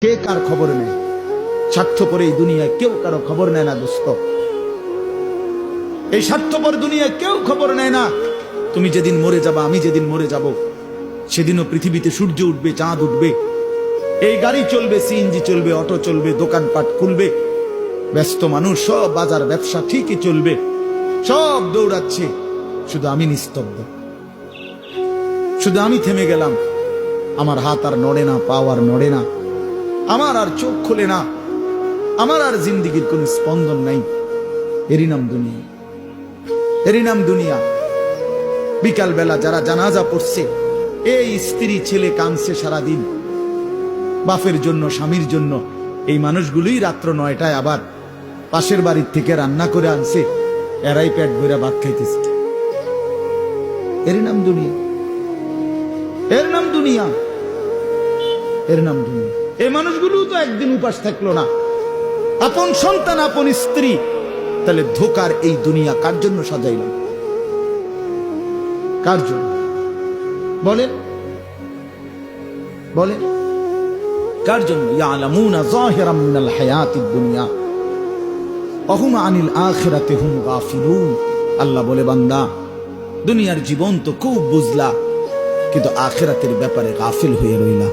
কে কার খবর নেয়? স্বার্থপর এই দুনিয়ায় কেউ কারো খবর নেয় না দোস্ত। এই স্বার্থপর দুনিয়ায় কেউ খবর নেয় না। তুমি যেদিন মরে যাবা, আমি যেদিন মরে যাব, সেদিনও পৃথিবীতে সূর্য উঠবে, চাঁদ উঠবে, এই গাড়ি চলবে, সিএনজি চলবে, অটো চলবে, দোকানপাট খুলবে, ব্যস্ত মানুষ সব বাজার ব্যবসা ঠিকই চলবে, সব দৌড়াচ্ছে, শুধু আমি নিস্তব্ধ, শুধু আমি থেমে গেলাম। আমার হাত আর নড়ে না, পা আর নড়ে না, আমার আর চোখ খুলে না, আমার আর জিন্দিগির কোন স্পন্দন নাই। এরই নাম দুনিয়া, এরই নাম দুনিয়া। বিকাল বেলা যারা জানাজা পড়ছে, এই স্ত্রী ছেলে কাঁদছে সারাদিন বাপের জন্য, স্বামীর জন্য, এই মানুষগুলোই রাত্র 9টায় আবার পাশের বাড়ির থেকে রান্না করে আনছে, এরাই পেট ভরে ভাত খাইতেছে। এর নাম দুনিয়া, এর নাম দুনিয়া, এর নাম দুনিয়া। এই মানুষগুলো তো একদিন উপাস থাকলো না, আপন সন্তান, আপন স্ত্রী। তাহলে ধোকার এই দুনিয়া কার জন্য সাজাইলাম? কার জন্য বলেন, বলেন কার জন্য? ইয়ালামুনা যাহিরাম মিনাল হায়াতিদ দুনিয়া ওয়া হুম আনিল আখিরাতি হুম গাফিলুন। আল্লাহ বলে, বান্দা, দুনিয়ার জীবন তো খুব বুঝলা, কিন্তু আখিরাতের ব্যাপারে গাফিল হয়ে রইলা।